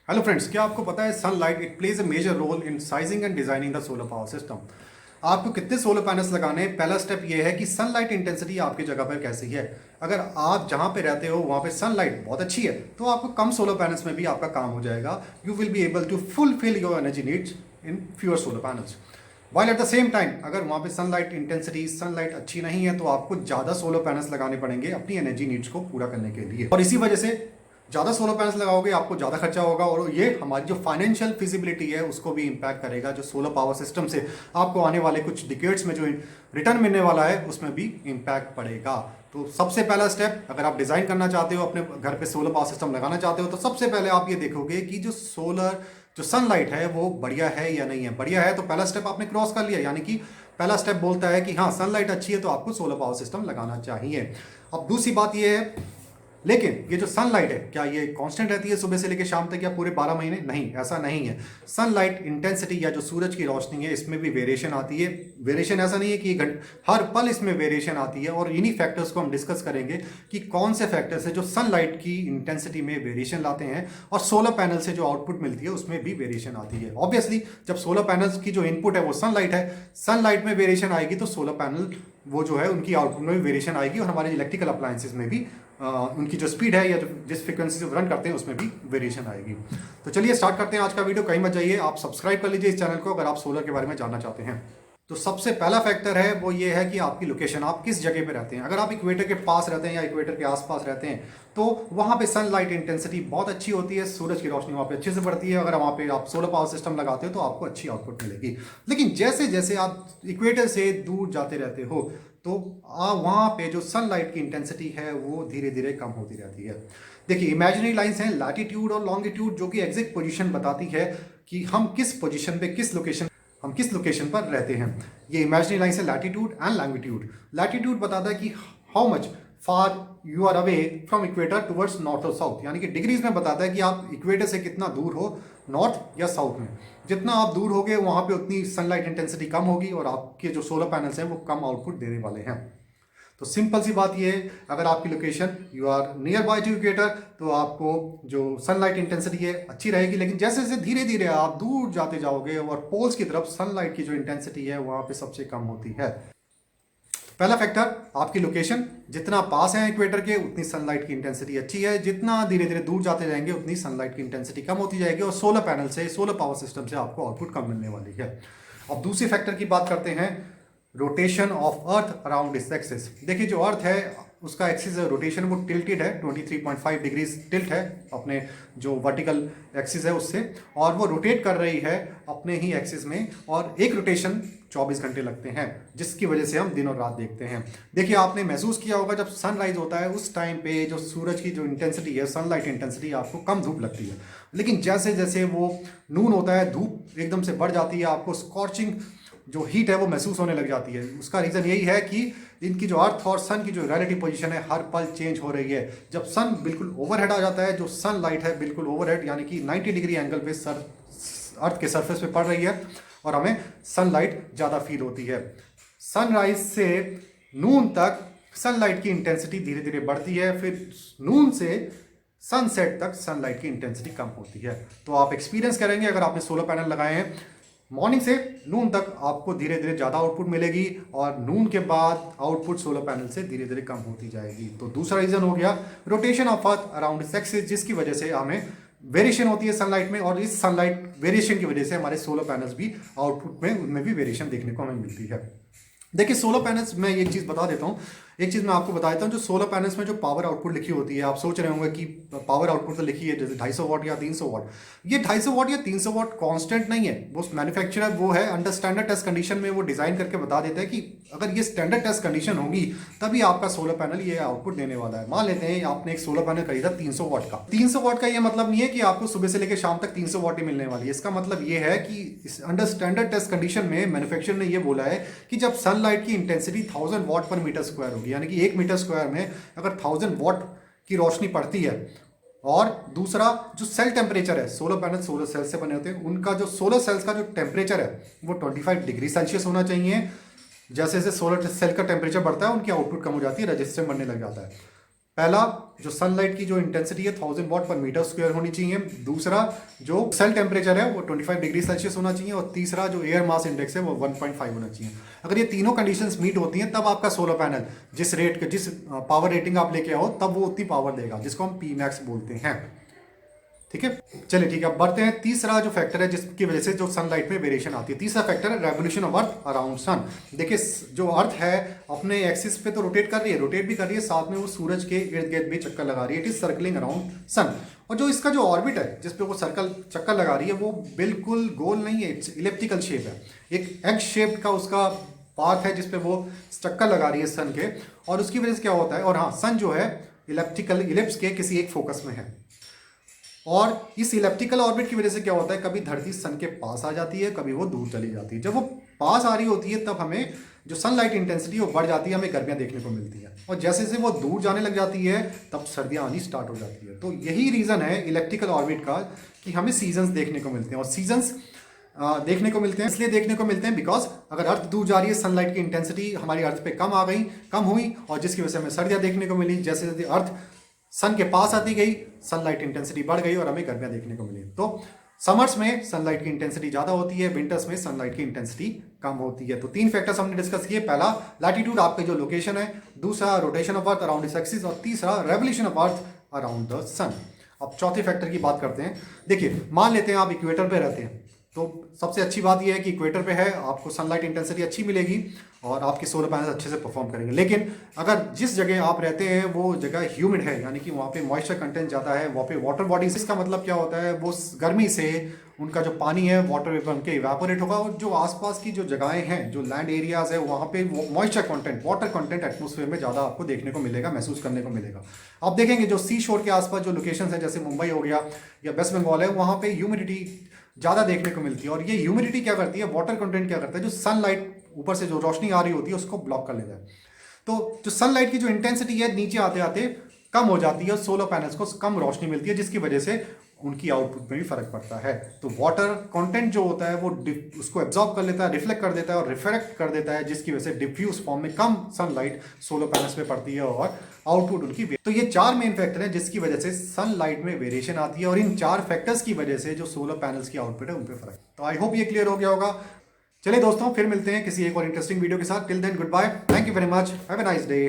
Hello friends, क्या आपको पता है sunlight it plays a major role in sizing and designing the solar power system. आपको कितने सोलर पैनल्स लगाने हैं, पहला स्टेप ये है कि सनलाइट इंटेंसिटी आपकी जगह पर कैसी है। अगर आप जहां पे रहते हो वहां पे सनलाइट बहुत अच्छी है तो आपको कम सोलर पैनल्स में भी आपका काम हो जाएगा। You will be able to fulfil your energy needs in fewer solar panels. While at the same time अगर वहां पे सनलाइट इंटेंसिटी सनलाइट अच्छी नहीं है तो आपको ज़्यादा सोलर पैनल्स लगाने पड़ेंगे अपनी एनर्जी नीड्स को पूरा करने के लिए। और इसी वजह से ज़्यादा सोलर पैनल्स लगाओगे आपको ज़्यादा खर्चा होगा और ये हमारी जो फाइनेंशियल फिजिबिलिटी है उसको भी इम्पैक्ट करेगा। जो सोलर पावर सिस्टम से आपको आने वाले कुछ डिकेड्स में जो रिटर्न मिलने वाला है उसमें भी इम्पैक्ट पड़ेगा। तो सबसे पहला स्टेप, अगर आप डिज़ाइन करना चाहते हो, अपने घर पे सोलर पावर सिस्टम लगाना चाहते हो, तो सबसे पहले आप ये देखोगे कि जो सनलाइट है वो बढ़िया है या नहीं है। बढ़िया है तो पहला स्टेप आपने क्रॉस कर लिया, यानी कि पहला स्टेप बोलता है कि हाँ सनलाइट अच्छी है तो आपको सोलर पावर सिस्टम लगाना चाहिए। अब दूसरी बात ये है, लेकिन ये जो सनलाइट है क्या ये कांस्टेंट रहती है सुबह से लेकर शाम तक या पूरे 12 महीने? नहीं, ऐसा नहीं है। सनलाइट इंटेंसिटी या जो सूरज की रोशनी है इसमें भी वेरिएशन आती है। वेरिएशन ऐसा नहीं है कि हर पल इसमें वेरिएशन आती है और इन्हीं फैक्टर्स को हम डिस्कस करेंगे कि कौन से फैक्टर्स है जो सनलाइट की इंटेंसिटी में वेरिएशन लाते हैं और सोलर पैनल से जो आउटपुट मिलती है उसमें भी वेरिएशन आती है। ऑब्वियसली जब सोलर पैनल्स की जो इनपुट है वो सनलाइट है, सनलाइट में वेरिएशन आएगी तो सोलर पैनल वो जो है उनकी आउटपुट में भी वेरिएशन आएगी और हमारे इलेक्ट्रिकल अप्लायंसेस में भी उनकी जो स्पीड है या जो जिस फ्रिक्वेंसी से रन करते हैं उसमें भी वेरिएशन आएगी। तो चलिए स्टार्ट करते हैं आज का वीडियो। कहीं मत जाइए, आप सब्सक्राइब कर लीजिए इस चैनल को अगर आप सोलर के बारे में जानना चाहते हैं। तो सबसे पहला फैक्टर है वो ये है कि आपकी लोकेशन, आप किस जगह पे रहते हैं। अगर आप इक्वेटर के पास रहते हैं या इक्वेटर के आसपास रहते हैं तो वहाँ पे सनलाइट इंटेंसिटी बहुत अच्छी होती है, सूरज की रोशनी वहाँ पे अच्छे से पड़ती है। अगर वहाँ पे आप सोलर पावर सिस्टम लगाते हो तो आपको अच्छी आउटपुट मिलेगी। लेकिन जैसे जैसे आप इक्वेटर से दूर जाते रहते हो तो वहाँ पे जो सनलाइट की इंटेंसिटी है वो धीरे धीरे कम होती रहती है। देखिए इमेजिनरी लाइंस हैं लैटिट्यूड और लॉन्गिट्यूड जो कि एग्जैक्ट पोजीशन बताती है कि हम किस पोजीशन पे किस लोकेशन पर रहते हैं। ये इमेजिनरी लाइंस है लैटिट्यूड एंड लॉन्गिट्यूड। लैटिट्यूड बताता है कि how much far you are away from equator towards north और साउथ, यानी कि डिग्रीज में बताता है कि आप इक्वेटर से कितना दूर हो नॉर्थ या साउथ में। जितना आप दूर होगे वहाँ पे उतनी सनलाइट इंटेंसिटी कम होगी और आपके जो सोलर पैनल्स हैं वो कम आउटपुट देने वाले हैं। तो सिंपल सी बात ये है, अगर आपकी location you are near by to equator तो आपको जो सनलाइट इंटेंसिटी है अच्छी रहेगी। लेकिन जैसे जैसे धीरे धीरे आप दूर जाते जाओगे और पोल्स की तरफ सनलाइट की जो इंटेंसिटी है वहाँ पे सबसे कम होती है। पहला फैक्टर आपकी लोकेशन, जितना पास है इक्वेटर के उतनी सनलाइट की इंटेंसिटी अच्छी है, जितना धीरे धीरे दूर जाते जाएंगे उतनी सनलाइट की इंटेंसिटी कम होती जाएगी और सोलर पैनल से, सोलर पावर सिस्टम से आपको आउटपुट कम मिलने वाली है। अब दूसरी फैक्टर की बात करते हैं, rotation of earth around its axis. देखिए जो अर्थ है उसका एक्सिस रोटेशन वो टिल्टेड है, 23.5 डिग्रीज टिल्ट है अपने जो वर्टिकल एक्सिस है उससे, और वो रोटेट कर रही है अपने ही एक्सिस में, और एक रोटेशन 24 घंटे लगते हैं जिसकी वजह से हम दिन और रात देखते हैं। देखिए आपने महसूस किया होगा जब सनराइज होता है उस टाइम पे जो सूरज की जो इंटेंसिटी है, सनलाइट इंटेंसिटी, आपको कम धूप लगती है। लेकिन जैसे जैसे वो नून होता है धूप एकदम से बढ़ जाती है, आपको स्कॉर्चिंग जो हीट है वो महसूस होने लग जाती है। उसका रीज़न यही है कि इनकी जो अर्थ और सन की जो रिलेटिव पोजीशन है हर पल चेंज हो रही है। जब सन बिल्कुल ओवरहेड आ जाता है, जो सन लाइट है बिल्कुल ओवरहेड यानी कि 90 डिग्री एंगल पे अर्थ के सरफेस पे पड़ रही है और हमें सनलाइट ज़्यादा फील होती है। सनराइज से नून तक सनलाइट की इंटेंसिटी धीरे धीरे बढ़ती है, फिर नून से सनसेट तक सनलाइट की इंटेंसिटी कम होती है। तो आप एक्सपीरियंस करेंगे अगर आपने सोलर पैनल लगाए हैं, मॉर्निंग से नून तक आपको धीरे धीरे ज़्यादा आउटपुट मिलेगी और नून के बाद आउटपुट सोलर पैनल से धीरे धीरे कम होती जाएगी। तो दूसरा रीज़न हो गया rotation of earth around its axis, जिसकी वजह से हमें वेरिएशन होती है सनलाइट में, और इस सनलाइट वेरिएशन की वजह से हमारे सोलर पैनल्स भी आउटपुट में उनमें भी वेरिएशन देखने को हमें मिलती है। देखिए सोलर पैनल्स, मैं एक चीज़ बता देता हूँ, एक चीज़ मैं आपको बता देता हूँ, जो सोलर पैनल्स में जो पावर आउटपुट लिखी होती है, आप सोच रहे होंगे कि पावर आउटपुट तो लिखी है जैसे 250 वाट या 300 वाट। ये 250 वाट या 300 वाट कांस्टेंट नहीं है, वो मैन्युफैक्चरर वो है अंडर स्टैंडर्ड टेस्ट कंडीशन में वो डिज़ाइन करके बता देता है कि अगर ये स्टैंडर्ड टेस्ट कंडीशन होगी तभी आपका सोलर पैनल ये आउटपुट देने वाला है। मान लेते हैं आपने एक सोलर पैनल खरीदा 300 वाट का। 300 वाट का ये मतलब नहीं है कि आपको सुबह से लेकर शाम तक 300 वाट ही मिलने वाली है। इसका मतलब ये है कि अंडर स्टैंडर्ड टेस्ट कंडीशन में मैन्युफैक्चरर ने ये बोला है कि जब सनलाइट की इंटेंसिटी 1000 वाट पर मीटर स्क्वायर होगी, यानी कि 1 मीटर स्क्वायर में अगर 1000 वाट की रोशनी पड़ती है, और दूसरा जो सेल टेम्परेचर है, सोलर पैनल सोलर सेल्स से बने होते हैं, उनका जो सोलर सेल्स का जो टेम्परेचर है वो 25 डिग्री सेल्सियस होना चाहिए। जैसे जैसे सोलर सेल का टेम्परेचर बढ़ता है उनकी आउटपुट कम हो जाती है, रेजिस्टेंस बढ़ने लग जाता है। पहला, जो सनलाइट की जो इंटेंसिटी है 1000 वाट पर मीटर स्क्वायर होनी चाहिए। दूसरा, जो सेल टेम्परेचर है वो 25 डिग्री सेल्सियस होना चाहिए। और तीसरा, जो एयर मास इंडेक्स है वो 1.5 होना चाहिए। अगर ये तीनों कंडीशंस मीट होती हैं तब आपका सोलर पैनल जिस पावर रेटिंग आप लेके आओ तब वो उतनी पावर देगा, जिसको हम पी मैक्स बोलते हैं। ठीक है, चलिए ठीक है, अब बढ़ते हैं। तीसरा जो फैक्टर है जिसकी वजह से जो सनलाइट में वेरिएशन आती है, तीसरा फैक्टर है revolution of earth around sun. देखिए, जो अर्थ है अपने एक्सिस पे तो रोटेट कर रही है, रोटेट भी कर रही है, साथ में वो सूरज के इर्द गिर्द भी चक्कर लगा रही है। It is circling around sun. और जो इसका जो ऑर्बिट है जिस पे वो चक्कर लगा रही है वो बिल्कुल गोल नहीं है, इलिप्टिकल शेप है। एक एग शेप का उसका पाथ है जिसपे वो चक्कर लगा रही है सन के। और उसकी वजह से क्या होता है, और हाँ, सन जो है इलिप्स के किसी एक फोकस में है। और इस इलेप्टिकल ऑर्बिट की वजह से क्या होता है, कभी धरती सन के पास आ जाती है, कभी वो दूर चली जाती है। जब वो पास आ रही होती है तब हमें जो सनलाइट इंटेंसिटी वो बढ़ जाती है, हमें गर्मियाँ देखने को मिलती है। और जैसे जैसे वो दूर जाने लग जाती है तब सर्दियाँ आनी स्टार्ट हो जाती है। तो यही रीज़न है इलेप्टिकल ऑर्बिट का कि हमें सीजन्स देखने को मिलते हैं। और सीजन्स देखने को मिलते हैं इसलिए देखने को मिलते हैं बिकॉज अगर अर्थ दूर जा रही है, सनलाइट की इंटेंसिटी हमारी अर्थ पे कम हुई, और जिसकी वजह से हमें सर्दियाँ देखने को मिली। जैसे जैसे अर्थ सन के पास आती गई, सनलाइट इंटेंसिटी बढ़ गई और हमें गर्मियाँ देखने को मिली। तो समर्स में सनलाइट की इंटेंसिटी ज़्यादा होती है, विंटर्स में सनलाइट की इंटेंसिटी कम होती है। तो तीन फैक्टर्स हमने डिस्कस किए। पहला, लैटिट्यूड, आपके जो लोकेशन है। दूसरा, rotation of earth around its axis. और तीसरा, revolution of earth around the sun. अब चौथे फैक्टर की बात करते हैं। देखिए, मान लेते हैं आप इक्वेटर पे रहते हैं, तो सबसे अच्छी बात यह है कि इक्वेटर पे है, आपको सनलाइट इंटेंसिटी अच्छी मिलेगी और आपके सोलर पैनल अच्छे से परफॉर्म करेंगे। लेकिन अगर जिस जगह आप रहते हैं वो जगह ह्यूमिड है, यानी कि वहाँ पे मॉइस्चर कंटेंट ज़्यादा है, वहाँ पे वाटर बॉडीज, इसका मतलब क्या होता है, वो गर्मी से उनका जो पानी है वाटर वेपर उनके इवेपोरेट होगा। और जो आसपास की जो जगहें हैं, जो लैंड एरियाज है, वहाँ पे moisture content, water content atmosphere में ज़्यादा आपको देखने को मिलेगा, महसूस करने को मिलेगा। आप देखेंगे जो सी शोर के आसपास जो लोकेशन है, जैसे मुंबई हो गया या वेस्ट बंगाल है, वहाँ पे ह्यूमिडिटी ज़्यादा देखने को मिलती है। और ये ह्यूमिडिटी क्या करती है, वाटर कंटेंट क्या करता है, जो सनलाइट ऊपर से जो रोशनी आ रही होती है उसको ब्लॉक कर लेता है। तो जो सनलाइट की जो इंटेंसिटी है नीचे आते आते कम हो जाती है, सोलर पैनल्स को कम रोशनी मिलती है, जिसकी वजह से उनकी आउटपुट में भी फर्क पड़ता है। तो वाटर कंटेंट जो होता है वो उसको एब्जॉर्ब कर लेता है, रिफ्लेक्ट कर देता है और रिफ्रैक्ट कर देता है, जिसकी वजह से डिफ्यूज फॉर्म में कम सनलाइट सोलर पैनल्स पे पड़ती है और आउटपुट उनकी। तो ये चार मेन फैक्टर हैं जिसकी वजह से सनलाइट में वेरिएशन आती है, और इन चार फैक्टर्स की वजह से जो सोलर पैनल्स की आउटपुट है उन पर फर्क। तो आई होप ये क्लियर हो गया होगा। चलिए दोस्तों, फिर मिलते हैं किसी एक और इंटरेस्टिंग वीडियो के साथ। Till then, goodbye, thank you very much, have a nice day.